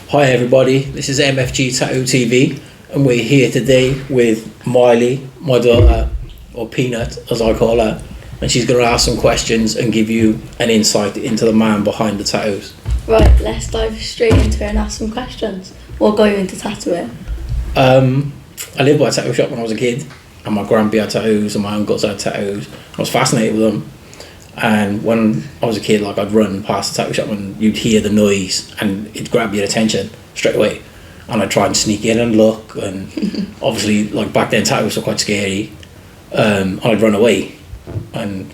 Hi everybody, this is MFG Tattoo TV and we're here today with Miley, my daughter, or Peanut as I call her, and she's going to ask some questions and give you an insight into the man behind the tattoos. Right, let's dive straight into it and ask some questions. What got you into tattooing? I lived by a tattoo shop when I was a kid, and my grandpa had tattoos and my uncles had tattoos. I was fascinated with them, and when I was a kid, like, I'd run past the tattoo shop and you'd hear the noise and it'd grab your attention straight away, and I'd try and sneak in and look, and obviously, like, back then tattoos were quite scary, and I'd run away, and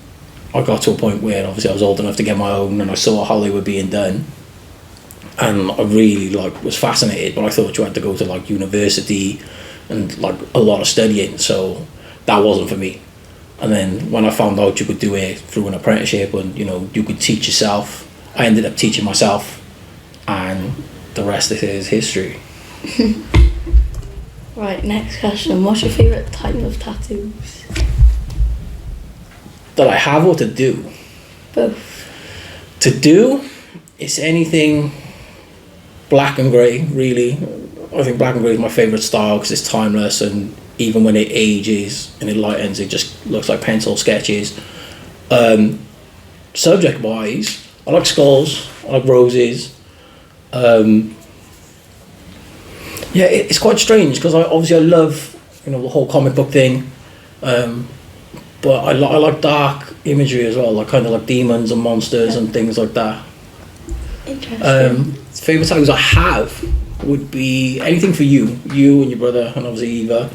I got to a point where obviously I was old enough to get my own, and I saw how they were being done, and I really, like, was fascinated, but I thought you had to go to, like, university and, like, a lot of studying, so that wasn't for me. And then when I found out you could do it through an apprenticeship and, you know, you could teach yourself, I ended up teaching myself, and the rest is history. Right, next question. What's your favourite type of tattoos? That I have or to do? Both. To do, it's anything black and grey, really. I think black and grey is my favourite style because it's timeless, and even when it ages and it lightens, it just looks like pencil sketches. Subject wise, I like skulls, I like roses. Yeah, it's quite strange because I love, you know, the whole comic book thing, but I like dark imagery as well, like kind of like demons and monsters and things like that. Interesting. Favourite tattoos I have would be anything for you and your brother, and obviously Eva.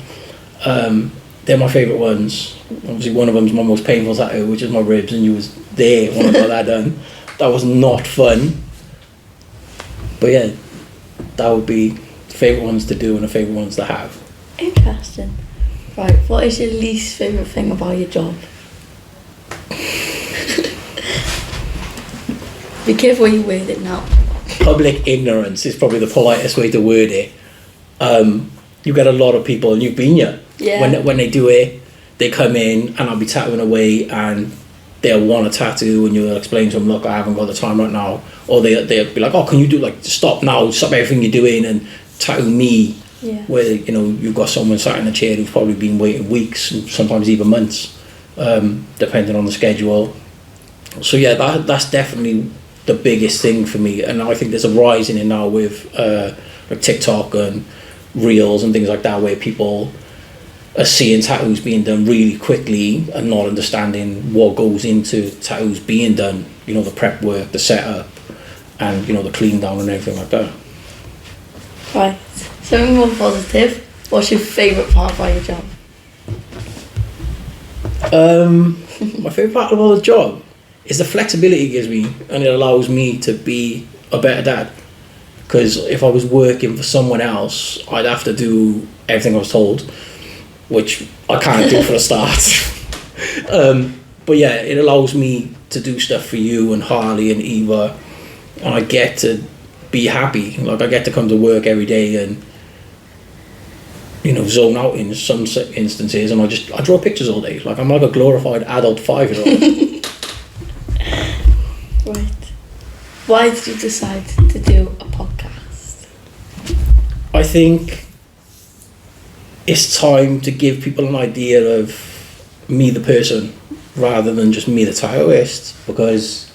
They're my favourite ones. Obviously one of them's my most painful tattoo, which is my ribs, and you was there when I got that done. That was not fun. But yeah, that would be favourite ones to do and the favourite ones to have. Interesting. Right, what is your least favourite thing about your job? Be careful when you word it now. Public ignorance is probably the politest way to word it. You get a lot of people, and you've been here. Yeah. When they do it, they come in and I'll be tattooing away and they'll want a tattoo, and you'll explain to them, look, I haven't got the time right now. Or they'll be like, oh, can you do, like, stop now, stop everything you're doing and tattoo me. Yeah. Where, you know, you've got someone sat in a chair who's probably been waiting weeks and sometimes even months, depending on the schedule. So yeah, that's definitely the biggest thing for me, and I think there's a rise in it now with like TikTok and Reels and things like that, where people are seeing tattoos being done really quickly and not understanding what goes into tattoos being done, you know, the prep work, the setup, and, you know, the clean down and everything like that. Right, something more positive. What's your favourite part about your job? My favourite part about the job is the flexibility it gives me, and it allows me to be a better dad. Because if I was working for someone else, I'd have to do everything I was told, which I can't do for the start. But yeah, it allows me to do stuff for you and Harley and Eva, and I get to be happy. Like, I get to come to work every day and, you know, zone out in some instances, and I draw pictures all day. Like, I'm like a glorified adult 5-year-old. Right. Why did you decide to do a podcast? I think it's time to give people an idea of me the person rather than just me the tattooist, because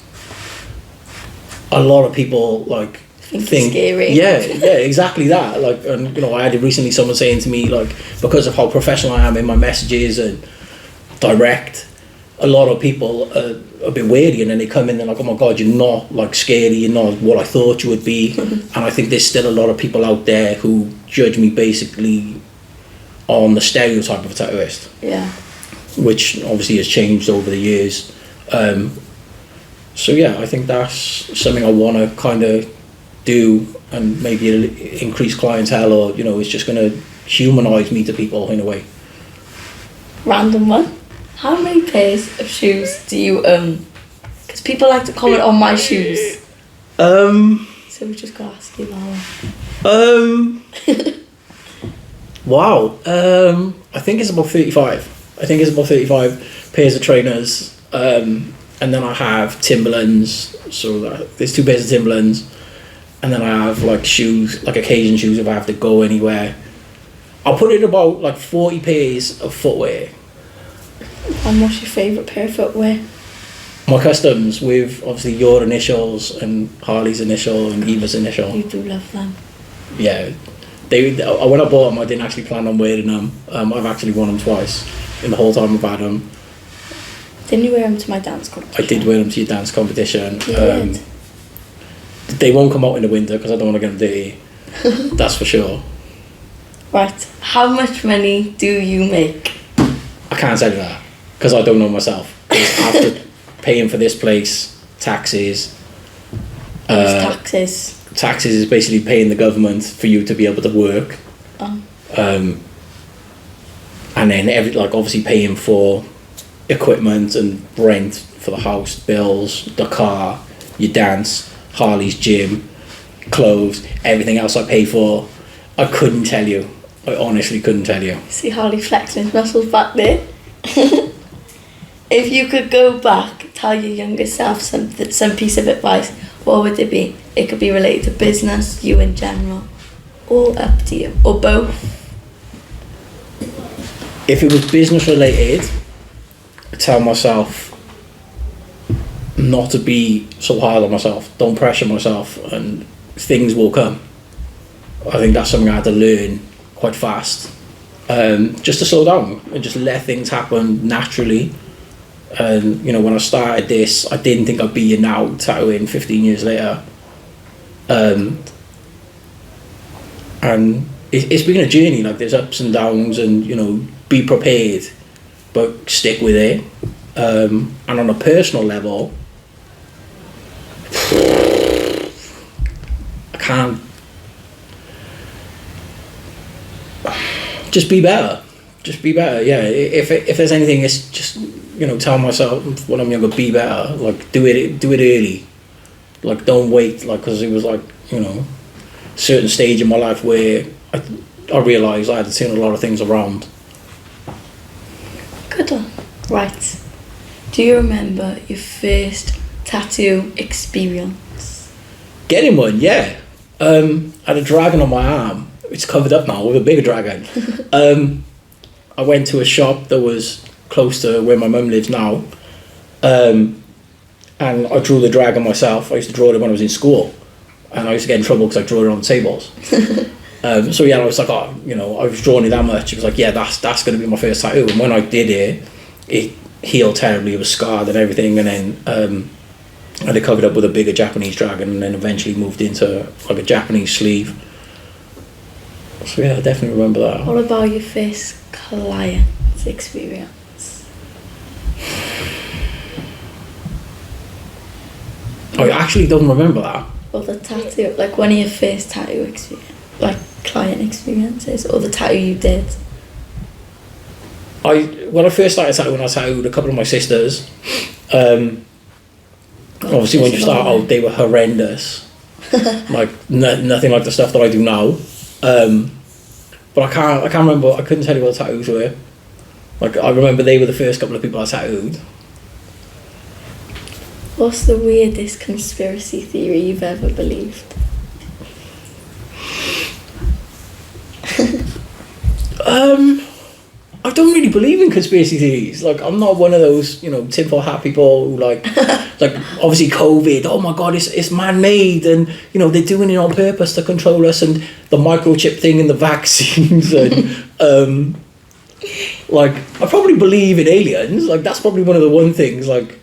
a lot of people, like, think scary. Yeah, exactly that. Like, and, you know, I had recently someone saying to me, like, because of how professional I am in my messages and direct, a lot of people are a bit wary, and then they come in and like, oh my god, you're not, like, scary, you're not what I thought you would be. And I think there's still a lot of people out there who judge me basically on the stereotype of a tattooist. Yeah. Which obviously has changed over the years. So yeah, I think that's something I want to kind of do, and maybe increase clientele, or, you know, it's just going to humanise me to people in a way. Random one. How many pairs of shoes do you own? Because people like to comment on my shoes. So we just got to ask you that. Wow. I think it's about 35. I think it's about 35 pairs of trainers. And then I have Timberlands. So there's 2 pairs of Timberlands. and then I have like shoes, like occasion shoes if I have to go anywhere. I'll put in about like 40 pairs of footwear. And what's your favourite pair of footwear? My customs with obviously your initials and Harley's initial and Eva's initial. You do love them. Yeah, when I bought them, I didn't actually plan on wearing them. I've actually worn them twice in the whole time I've had them. Didn't you wear them to my dance competition? I did wear them to your dance competition. You did? They won't come out in the winter because I don't want to get them dirty. That's for sure. Right. How much money do you make? I can't tell you that because I don't know myself. After paying for this place, taxes. Taxes? Taxes is basically paying the government for you to be able to work. And then obviously paying for equipment and rent for the house, bills, the car, your dance, Harley's gym, clothes, everything else I pay for. I couldn't tell you. I honestly couldn't tell you. See Harley flexing his muscles back there. If you could go back, tell your younger self some piece of advice, what would it be? It could be related to business, you in general, or up to you, or both. If it was business related, I'd tell myself not to be so hard on myself. Don't pressure myself, and things will come. I think that's something I had to learn quite fast. Just to slow down and just let things happen naturally. And when I started this, I didn't think I'd be here now, tattooing 15 years later. And it's been a journey. Like there's ups and downs, and be prepared, but stick with it. And on a personal level, I can't. Just be better. Yeah. If there's anything, it's just tell myself when I'm younger, be better. Like do it early. Like don't wait. Like because it was like certain stage in my life where I realised I had to turn a lot of things around. Good one. Right. Do you remember your first tattoo experience? Getting one, yeah. I had a dragon on my arm. It's covered up now with a bigger dragon. I went to a shop that was close to where my mum lives now, and I drew the dragon myself. I used to draw it when I was in school, and I used to get in trouble because I drew it on the tables. So yeah, I was like, I was drawing it that much. It was like, yeah, that's going to be my first tattoo. And when I did it healed terribly. It was scarred and everything, and then I had it covered up with a bigger Japanese dragon, and then eventually moved into like a Japanese sleeve. So yeah, I definitely remember that. What about your first client experience? I actually don't remember that. Or the tattoo, like one of your first tattoo experience, like client experiences, or the tattoo you did. When I first started tattooing, I tattooed a couple of my sisters. Obviously, when you start out, they were horrendous. Like nothing like the stuff that I do now. But I can't remember. I couldn't tell you what the tattoos were. Like I remember they were the first couple of people I tattooed. What's the weirdest conspiracy theory you've ever believed? I don't really believe in conspiracy theories. Like I'm not one of those, tinfoil hat people who like obviously COVID. Oh my God, it's man-made, and they're doing it on purpose to control us, and the microchip thing and the vaccines, and like I probably believe in aliens. Like that's probably one of the one things. Like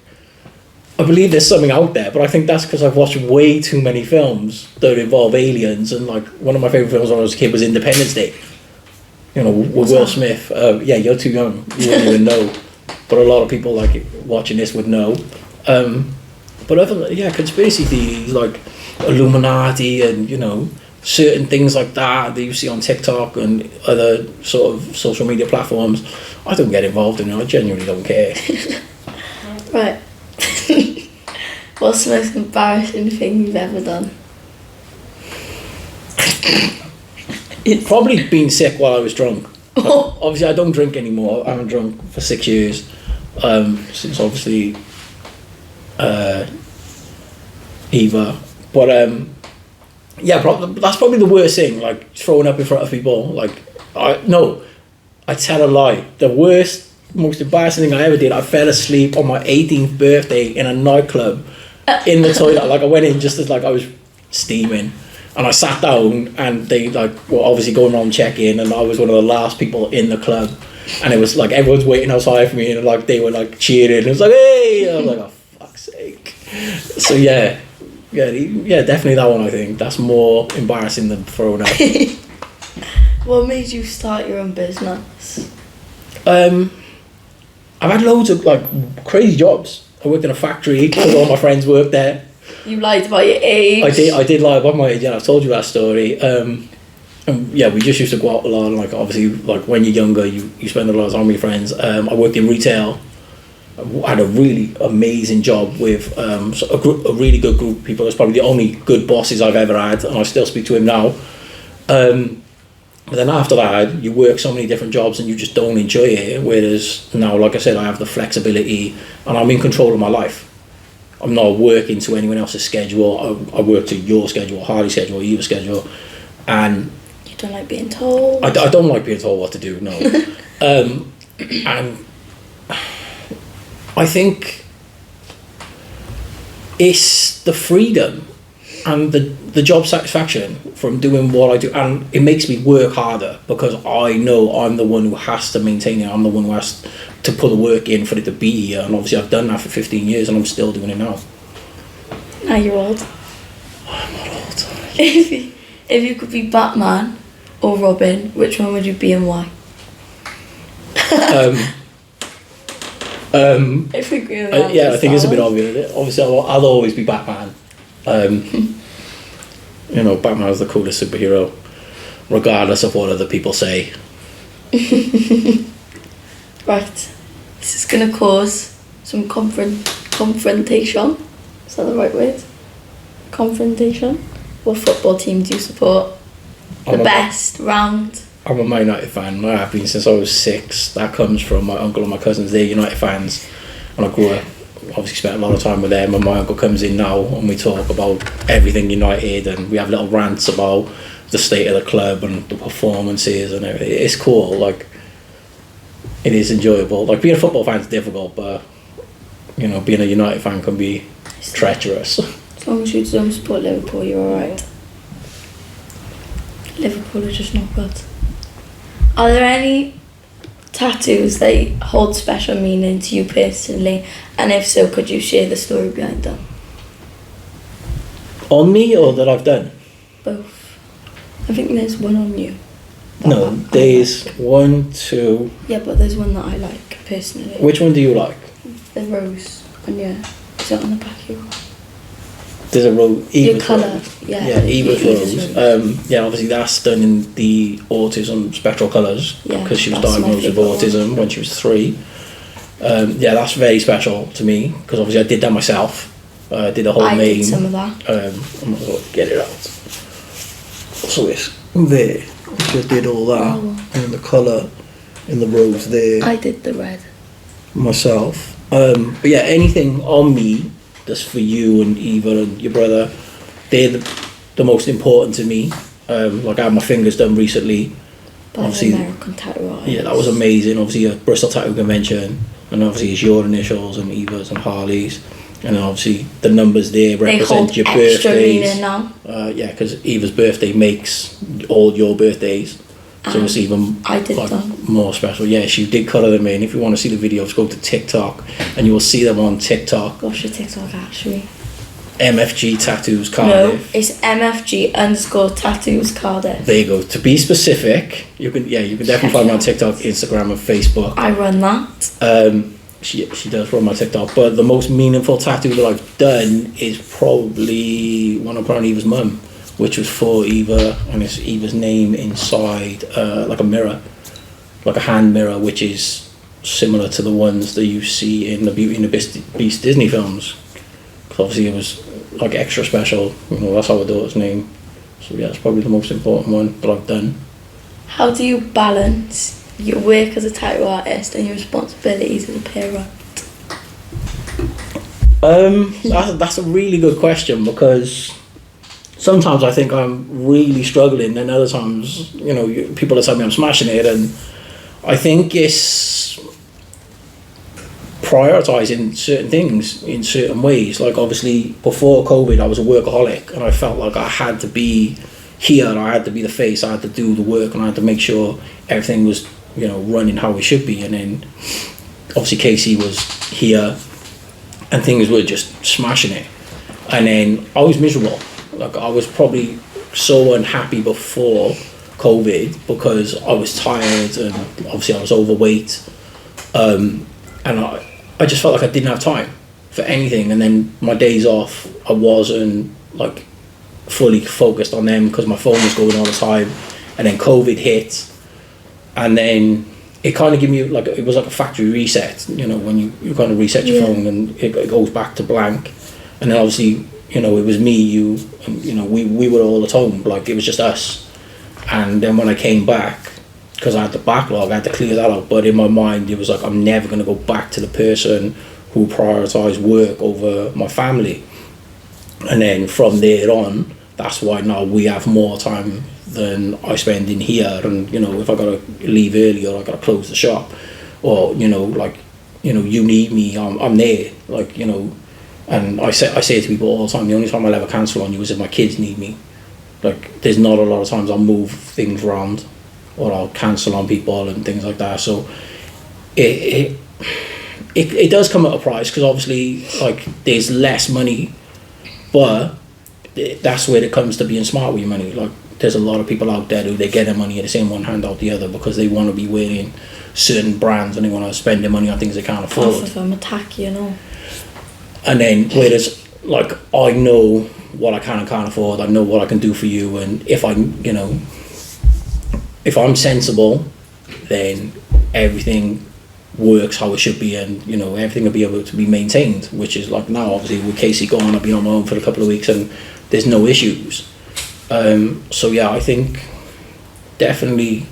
I believe there's something out there, but I think that's because I've watched way too many films that involve aliens. And like one of my favorite films when I was a kid was Independence Day. With Will Smith. Yeah, you're too young. You wouldn't even know. But a lot of people like watching this would know. But other than that, conspiracy theories like Illuminati and certain things like that you see on TikTok and other sort of social media platforms, I don't get involved in it. I genuinely don't care. Right. What's the most embarrassing thing you've ever done? Probably being sick while I was drunk. Obviously, I don't drink anymore. I haven't drunk for 6 years. Since obviously, Eva. But Yeah, that's probably the worst thing, like throwing up in front of people. Like, I tell a lie. The worst, most embarrassing thing I ever did, I fell asleep on my 18th birthday in a nightclub in the toilet. Like, I went in just as like I was steaming, and I sat down, and they like were obviously going around checking, and I was one of the last people in the club, and it was like everyone's waiting outside for me, and like they were like cheering. It was like, hey! And I was like, oh fuck's sake. So yeah, definitely that one. I think that's more embarrassing than throwing up. What made you start your own business? I've had loads of like crazy jobs. I worked in a factory because all my friends worked there. You lied about your age. I did lie about my age. Yeah, I've told you that story. And yeah, we just used to go out a lot. And like obviously, like when you're younger, you spend a lot of time with your friends. I worked in retail. I had a really amazing job with a really good group of people. It's probably the only good bosses I've ever had, and I still speak to him now. But then after that, you work so many different jobs and you just don't enjoy it. Whereas now, like I said, I have the flexibility and I'm in control of my life. I'm not working to anyone else's schedule. I work to your schedule, Harley's schedule, Eva's schedule. And you don't like being told? I don't like being told what to do, no. And I think it's the freedom and the job satisfaction from doing what I do, and it makes me work harder because I know I'm the one who has to maintain it. I'm the one who has to put the work in for it to be here, and obviously I've done that for 15 years and I'm still doing it now. Now you're old. I'm not old. If you could be Batman or Robin, which one would you be and why? If we agree with that, yeah, I think it's a bit obvious. Obviously, I'll always be Batman. You know, Batman's the coolest superhero, regardless of what other people say. Right, this is going to cause some confrontation. Is that the right word? Confrontation. What football team do you support? The best round. I'm a Man United fan. I have been since I was 6. That comes from my uncle and my cousins. They're United fans, and I grew up. Obviously spent a lot of time with them, and my uncle comes in now and we talk about everything United, and we have little rants about the state of the club and the performances and everything. It's cool, like it is enjoyable. Like being a football fan is difficult, but you know, being a United fan can be treacherous. As long as you don't support Liverpool, you're alright. Liverpool are just not good. Are there any tattoos that hold special meaning to you personally, and if so, could you share the story behind them? On me or that I've done? Both. I think there's one on you. No, there's 1, 2. Yeah, but there's one that I like personally. Which one do you like? The rose on your. Is it on the back of your? There's a rose. Your colour, yeah. Eva's rose. Yeah, obviously that's done in the autism spectral colours because she was diagnosed with autism when she was 3. Yeah, that's very special to me because obviously I did that myself. I did the whole name. I did some of that. I'm not going to get it out. So it's there. I did all that and the colour in the rose there. I did the red. Myself. But yeah, anything on me that's for you and Eva and your brother, they're the most important to me. Like I had my fingers done recently. By obviously, American tattoo artist. Yeah, that was amazing. Obviously a Bristol Tattoo Convention, and obviously it's your initials and Eva's and Harley's, and then obviously the numbers there represent your birthdays. They hold extra meaning now. Yeah, because Eva's birthday makes all your birthdays. So it's even more special. Yeah, she did colour them in. If you want to see the videos, go to TikTok and you will see them on TikTok. What's your TikTok actually? mfg tattoos Cardiff. No, it's mfg_tattoos Cardiff. There you go. To be specific, you can definitely find me on TikTok, Instagram and Facebook. I run that. She does run my TikTok, but the most meaningful tattoo that I've done is probably one I put on Eva's mum, which was for Eva, and it's Eva's name inside like a mirror, like a hand mirror, which is similar to the ones that you see in the Beauty and the Beast Disney films. Because obviously it was like extra special, you know, that's our daughter's name. So yeah, it's probably the most important one that I've done. How do you balance your work as a tattoo artist and your responsibilities as a parent? That's a really good question because sometimes I think I'm really struggling, and other times, you know, people are telling me I'm smashing it, and I think it's prioritising certain things in certain ways. Like, obviously, before COVID, I was a workaholic, and I felt like I had to be here, and I had to be the face, I had to do the work, and I had to make sure everything was, you know, running how it should be. And then, obviously, Casey was here, and things were just smashing it. And then I was miserable. Like, I was probably so unhappy before COVID because I was tired, and obviously I was overweight, and I just felt like I didn't have time for anything. And then my days off, I wasn't like fully focused on them because my phone was going all the time. And then COVID hit, and then it kind of gave me like, it was like a factory reset, you know, when you kind of reset your phone and it goes back to blank. And then obviously, you know, it was me, you, and, you know, we were all at home, like it was just us. And then when I came back, because I had the backlog, I had to clear that out. But in my mind, it was like, I'm never going to go back to the person who prioritised work over my family. And then from there on, that's why now we have more time than I spend in here. And, you know, if I got to leave early, or I got to close the shop, or, you know, like, you know, you need me, I'm there. Like, you know, and I say to people all the time, the only time I'll ever cancel on you is if my kids need me. Like, there's not a lot of times I'll move things around, or I'll cancel on people and things like that. So it does come at a price, because obviously, like, there's less money, but that's where it comes to being smart with your money. Like, there's a lot of people out there who they get their money in the same one hand out the other because they want to be wearing certain brands and they want to spend their money on things they can't afford. Half of them attack, you know. And then, whereas, like, I know what I can and can't afford, I know what I can do for you, and if I'm sensible, then everything works how it should be, and, you know, everything will be able to be maintained, which is like now, obviously, with Casey gone, I've been on my own for a couple of weeks and there's no issues. So yeah, I think definitely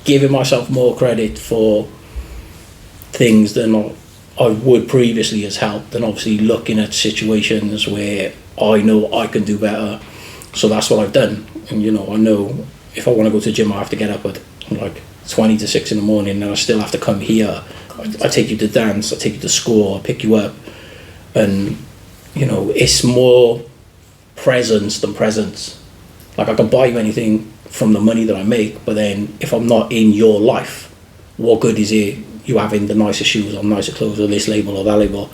giving myself more credit for things than I would previously has helped, and obviously looking at situations where I know I can do better. So that's what I've done. And, you know, I know if I want to go to the gym, I have to get up at like 20 to 6 in the morning, and I still have to come here. I take you to dance, I take you to school, I pick you up. And, you know, it's more presence than presence. Like, I can buy you anything from the money that I make, but then if I'm not in your life, what good is it you having the nicer shoes or nicer clothes or this label or that label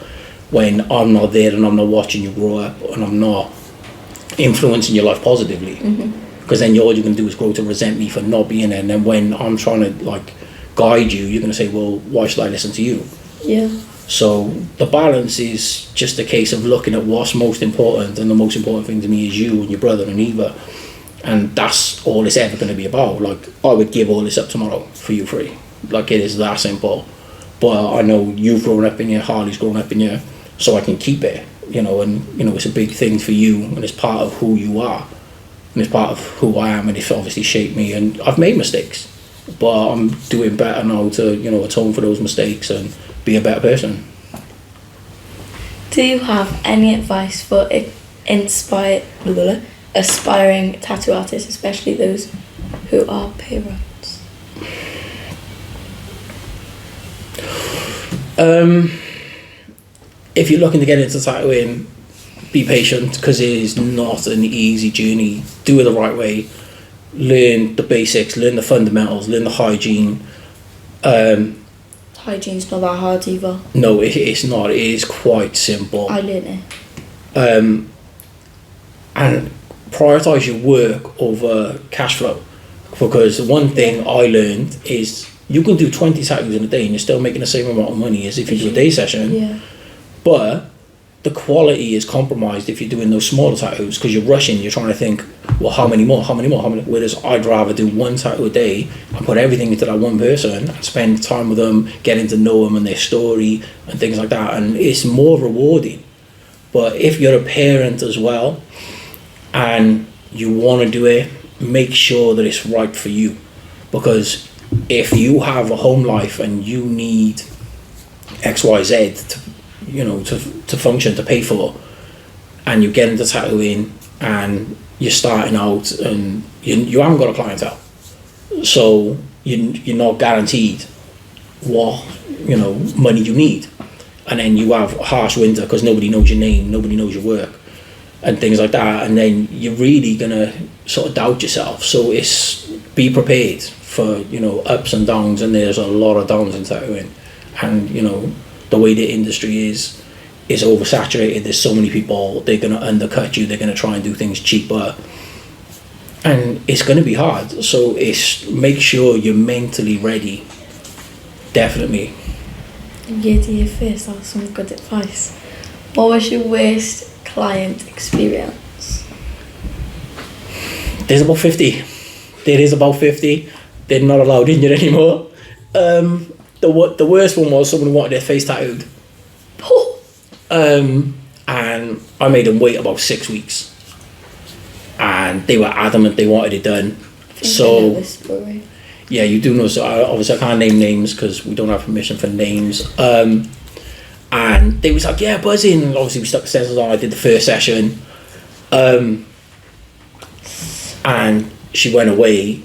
when I'm not there, and I'm not watching you grow up, and I'm not influencing your life positively? Because then all you're going to do is grow to resent me for not being there. And then when I'm trying to, like, guide you, you're going to say, well, why should I listen to you? Yeah. So the balance is just a case of looking at what's most important, and the most important thing to me is you and your brother and Eva, and that's all it's ever going to be about. Like, I would give all this up tomorrow for you free. Like, it is that simple. But I know you've grown up in here, Harley's grown up in here, so I can keep it, you know. And, you know, it's a big thing for you, and it's part of who you are, and it's part of who I am, and it's obviously shaped me. And I've made mistakes, but I'm doing better now to, you know, atone for those mistakes and be a better person. Do you have any advice for aspiring tattoo artists, especially those who are parents? If you're looking to get into tattooing, be patient, because it is not an easy journey. Do it the right way. Learn the basics, learn the fundamentals, learn the hygiene. Hygiene's not that hard either. No, it's not. It is quite simple. I learned it. And prioritise your work over cash flow, because one thing I learned is you can do 20 tattoos in a day and you're still making the same amount of money as if you do a day session. Yeah. But the quality is compromised if you're doing those smaller tattoos, because you're rushing, you're trying to think, well, how many more, whereas I'd rather do one tattoo a day and put everything into that one person and spend time with them, getting to know them and their story and things like that, and it's more rewarding. But if you're a parent as well and you want to do it, make sure that it's right for you, because if you have a home life and you need XYZ to, you know, to function, to pay for, and you get into tattooing and you're starting out and you haven't got a clientele, so you're not guaranteed what money you need, and then you have a harsh winter because nobody knows your name, nobody knows your work, and things like that, and then you're really gonna sort of doubt yourself. So it's be prepared for ups and downs, and there's a lot of downs in tattooing, and the way the industry is oversaturated. There's so many people, they're gonna undercut you, they're gonna try and do things cheaper, and it's gonna be hard. So it's make sure you're mentally ready. Definitely. Yeah, to your face, that's some good advice. What was your worst client experience? There's about 50. There is about 50. They're not allowed in here anymore. The worst one was someone who wanted their face tattooed. And I made them wait about 6 weeks. And they were adamant they wanted it done. So yeah, you do know. So obviously I can't name names because we don't have permission for names. And they was like, yeah, buzzing. And obviously we stuck the stencils on. I did the first session. And she went away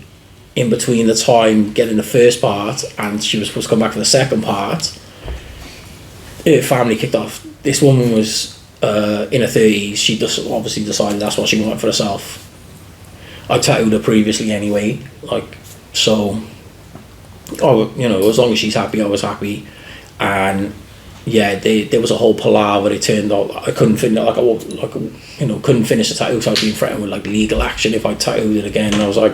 in between the time getting the first part and she was supposed to come back for the second part. Her family kicked off. This woman was in her 30s. She just obviously decided that's what she wanted for herself. I tattooed her previously anyway, so as long as she's happy, I was happy. And yeah, there was a whole palaver. It turned out I couldn't finish, couldn't finish the tattoo, so I was being threatened with legal action if I tattooed it again. And I was like,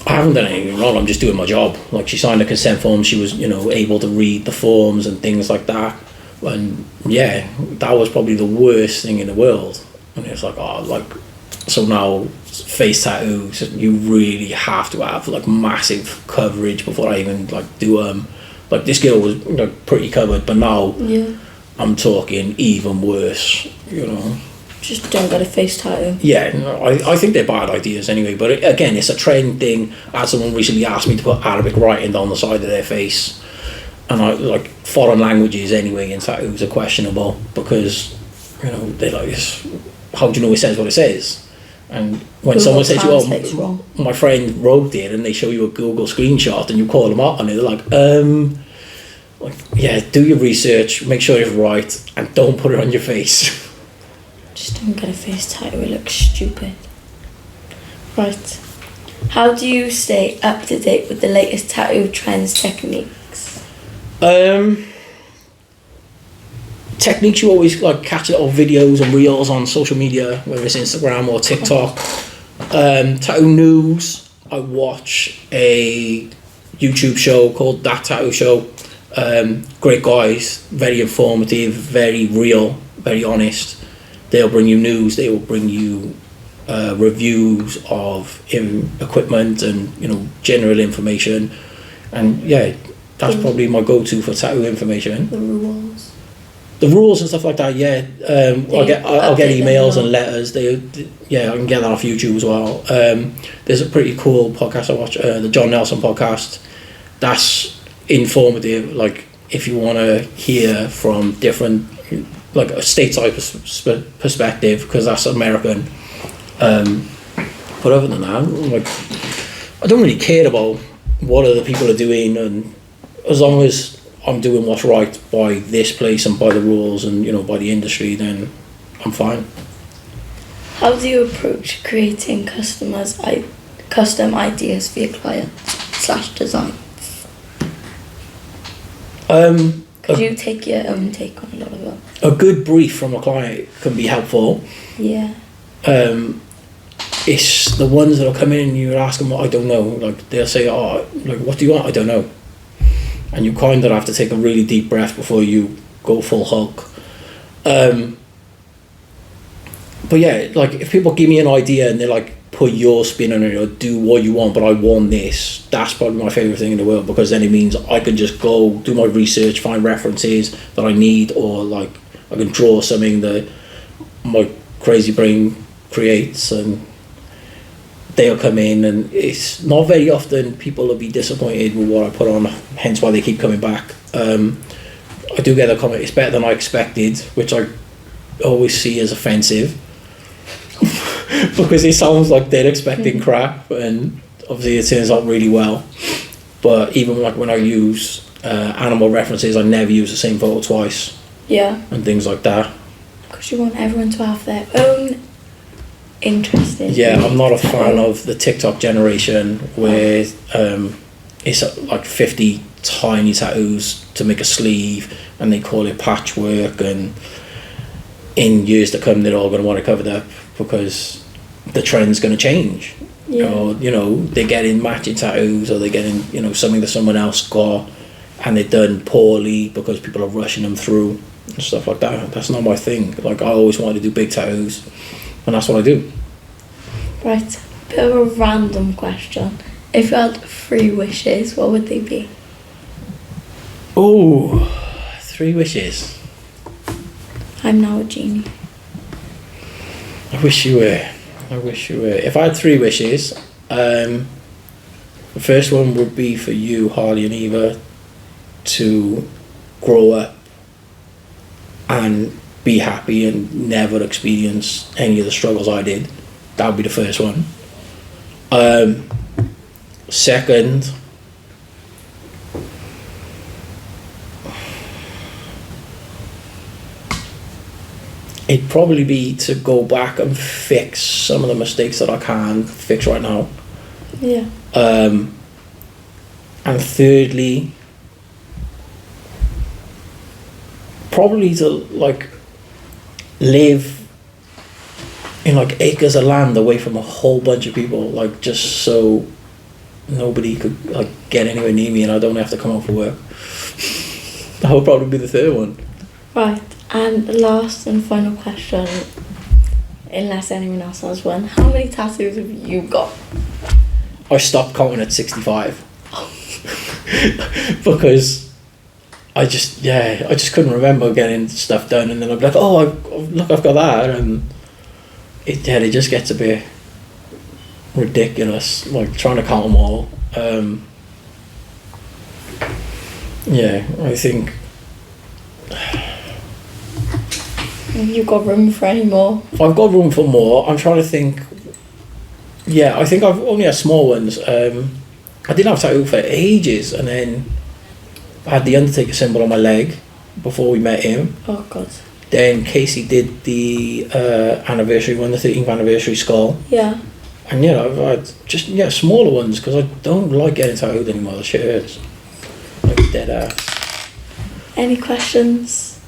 I haven't done anything wrong, I'm just doing my job. She signed a consent form, she was able to read the forms and things like that. And yeah, that was probably the worst thing in the world. And it's so now face tattoos, you really have to have massive coverage before I even do them. This girl was pretty covered, but now I'm talking even worse. Just don't get a face tattoo. Yeah, I think they're bad ideas anyway. But again, it's a trend thing. As someone recently asked me to put Arabic writing down the side of their face, and foreign languages anyway in tattoos are questionable because they're how do you know it says what it says? And when someone says to you, my friend wrote it, and they show you a Google screenshot and you call them up and they're yeah, do your research, make sure it's right, and don't put it on your face. Just don't get a face tattoo, it looks stupid. Right. How do you stay up to date with the latest tattoo trends, techniques? Techniques, you always catch little videos and reels on social media, whether it's Instagram or TikTok. Tattoo news, I watch a YouTube show called That Tattoo Show. Great guys, very informative, very real, very honest. They'll bring you news, they will bring you reviews of equipment and general information. And yeah, that's probably my go-to for tattoo information. The rules and stuff like that, yeah. I'll get emails and letters. I can get that off YouTube as well. There's a pretty cool podcast I watch, the John Nelson podcast. That's informative. If you want to hear from different, a stateside perspective, because that's American. But other than that, I don't really care about what other people are doing, and as long as I'm doing what's right by this place and by the rules and by the industry, then I'm fine. How do you approach creating custom ideas for your clients / designs? Could you take your own take on a lot of them? A good brief from a client can be helpful. Yeah. It's the ones that'll come in and you ask them what I don't know. They'll say, what do you want? I don't know. And you kind of have to take a really deep breath before you go full Hulk. But yeah, if people give me an idea and they're put your spin on it or do what you want, but I want this, that's probably my favourite thing in the world, because then it means I can just go do my research, find references that I need, or I can draw something that my crazy brain creates, and they'll come in, and it's not very often people will be disappointed with what I put on, hence why they keep coming back. I do get a comment, it's better than I expected, which I always see as offensive. because it sounds like they're expecting crap, and obviously it turns out really well. But even like when I use animal references, I never use the same photo twice. Yeah. And things like that. Because you want everyone to have their own interesting. Yeah, I'm not a fan of the TikTok generation where it's like 50 tiny tattoos to make a sleeve, and they call it patchwork, and in years to come they're all going to want to cover that because the trend's going to change. Yeah. Or, you know, they're getting matching tattoos, or they're getting, you know, something that someone else got and they're done poorly because people are rushing them through and stuff like that. That's not my thing. Like, I always wanted to do big tattoos, and that's what I do. Right, bit of a random question. If you had 3 wishes, what would they be? Oh, 3 wishes. I'm now a genie. I wish you were. If I had 3 wishes, the first one would be for you, Harley and Eva, to grow up and be happy and never experience any of the struggles I did. That would be the first one. Second, it'd probably be to go back and fix some of the mistakes that I can't fix right now. Yeah. And thirdly, probably to like live in like acres of land away from a whole bunch of people, like just so nobody could like get anywhere near me and I don't have to come home for work. That would probably be the third one. Right, and the last and final question, unless anyone else has one, how many tattoos have you got? I stopped counting at 65 because I just couldn't remember getting stuff done, and then I'd be like, look, I've got that, and it just gets a bit ridiculous, like trying to count them all. I think You've got room for any more? I've got room for more. I'm trying to think. Yeah, I think I've only had small ones. I didn't have a tattoo for ages, and then I had the Undertaker symbol on my leg before we met him. Oh God. Then Casey did the anniversary one, the 13th anniversary skull. Yeah. And I've had just smaller ones because I don't like getting tattooed anymore. The shit hurts. Like dead ass. Any questions?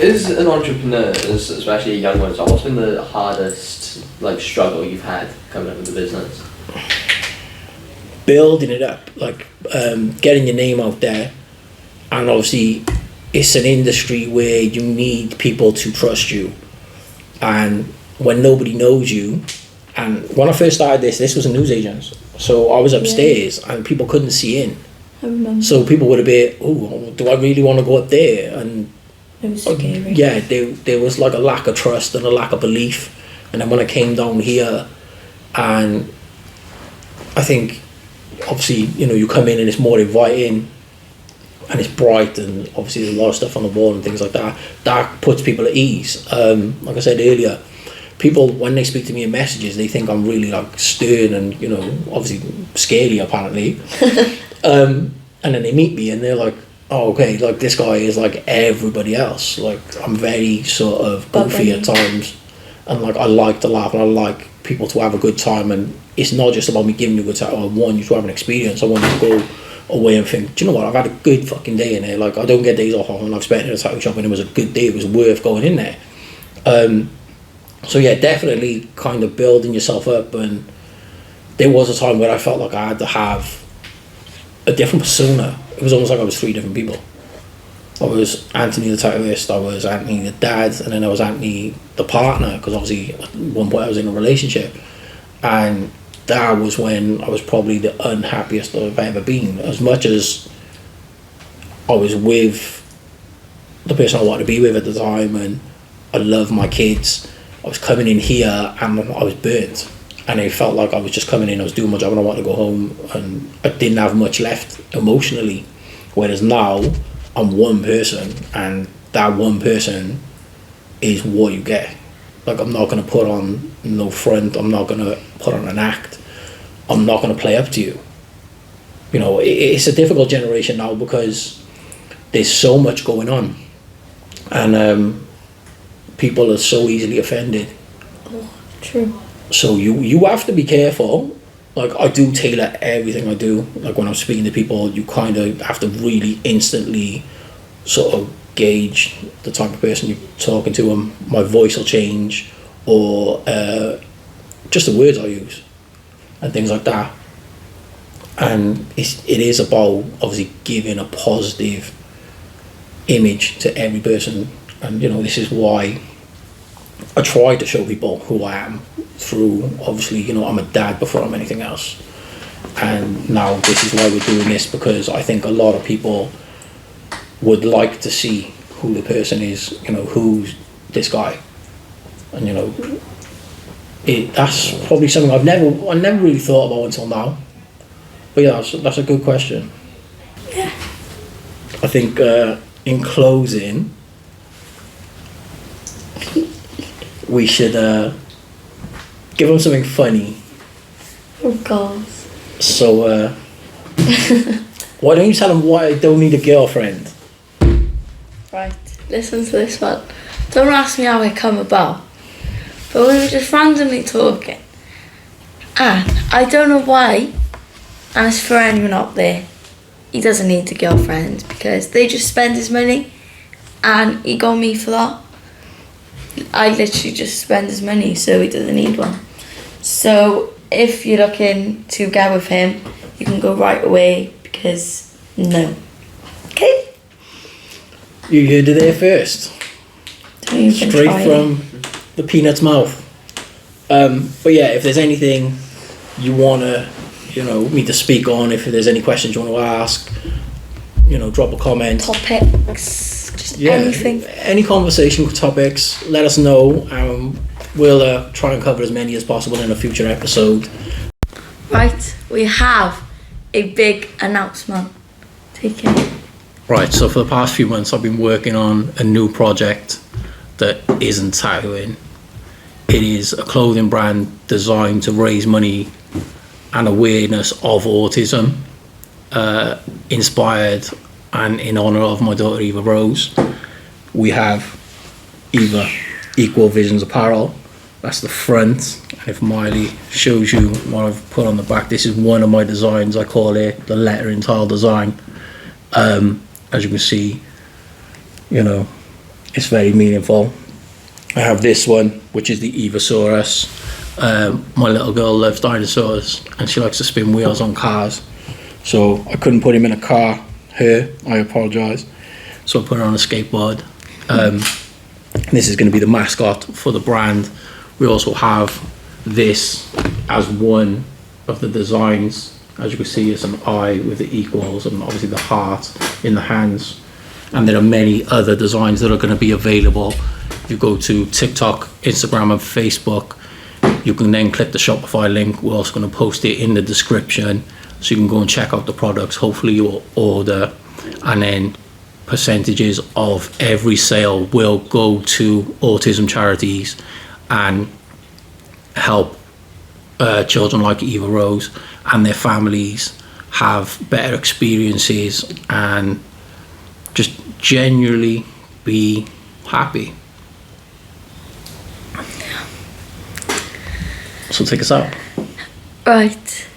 As an entrepreneur, especially a young one, so what's been the hardest struggle you've had coming up with the business? Building it up, getting your name out there, and obviously it's an industry where you need people to trust you, and when nobody knows you, and when I first started this was a newsagent, so I was upstairs and people couldn't see in. I remember. So people would have been, oh, do I really want to go up there? And it was scary. Yeah, there was like a lack of trust and a lack of belief. And then when I came down here, and I think obviously you come in and it's more inviting and it's bright, and obviously there's a lot of stuff on the wall and things like that. That puts people at ease. Like I said earlier, people, when they speak to me in messages, they think I'm really stern and obviously scary apparently. And then they meet me and they're like, oh, okay, this guy is like everybody else. I'm very sort of goofy at times, and I like to laugh, and I like people to have a good time, and it's not just about me giving you a good time. I want you to have an experience. I want you to go away and think, do you know what, I've had a good fucking day in there. I don't get days off, and I've spent in a tattoo shop and it was a good day. It was worth going in there. So yeah, definitely kind of building yourself up. And there was a time where I felt like I had to have a different persona. It was almost like I was 3 different people. I was Anthony the tattooist, I was Anthony the dad, and then I was Anthony the partner, because obviously at one point I was in a relationship, and that was when I was probably the unhappiest I've ever been. As much as I was with the person I wanted to be with at the time, and I love my kids, I was coming in here and I was burnt. And it felt like I was just coming in, I was doing my job and I wanted to go home, and I didn't have much left emotionally. Whereas now, I'm one person, and that one person is what you get. Like, I'm not going to put on no front, I'm not going to put on an act, I'm not going to play up to you. You know, it's a difficult generation now because there's so much going on, and people are so easily offended. Oh, true. So you have to be careful. Like, I do tailor everything I do. Like, when I'm speaking to people, you kind of have to really instantly sort of gauge the type of person you're talking to. Them, my voice will change, or just the words I use and things like that. And it is about obviously giving a positive image to every person. And, you know, this is why I try to show people who I am through, obviously, you know, I'm a dad before I'm anything else. And now this is why we're doing this, because I think a lot of people would like to see who the person is, you know, who's this guy. And, you know, that's probably something I never really thought about until now. But yeah, that's a good question. Yeah. I think in closing, we should give them something funny. Oh God. So why don't you tell them why I don't need a girlfriend? Right, listen to this one. Don't ask me how it come about, but we were just randomly talking, and I don't know why, and it's for anyone out there, he doesn't need a girlfriend because they just spend his money, and he got me for that. I literally just spend his money, so he doesn't need one. So if you're looking to get with him, you can go right away, because no. Okay? You heard it there first. Don't even Straight try from the peanut's mouth. But yeah, if there's anything you want to, you know, me to speak on, if there's any questions you want to ask, you know, drop a comment. Topics, just anything. Any conversation topics, let us know. We'll try and cover as many as possible in a future episode. Right, we have a big announcement. Take it. Right, so for the past few months I've been working on a new project that isn't tattooing. It is a clothing brand designed to raise money and awareness of autism, inspired and in honour of my daughter Eva Rose. We have Eva Equal Visions Apparel. That's the front. And if Miley shows you what I've put on the back, this is one of my designs. I call it the lettering tile design. As you can see, you know, it's very meaningful. I have this one, which is the Evasaurus. My little girl loves dinosaurs and she likes to spin wheels on cars. So I couldn't put him in a car, I apologise. So I put her on a skateboard. This is going to be the mascot for the brand. We also have this as one of the designs. As you can see, it's an eye with the equals and obviously the heart in the hands. And there are many other designs that are going to be available. If you go to TikTok, Instagram and Facebook, you can then click the Shopify link. We're also going to post it in the description so you can go and check out the products. Hopefully you'll order, and then percentages of every sale will go to autism charities and help children like Eva Rose and their families have better experiences and just genuinely be happy. So take us out. Right.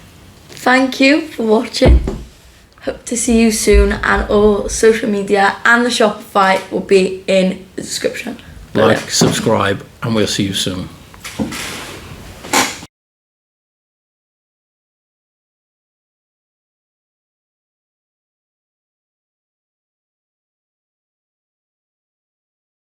Thank you for watching. Hope to see you soon, and all social media and the Shopify will be in the description. Like, subscribe, and we'll see you soon.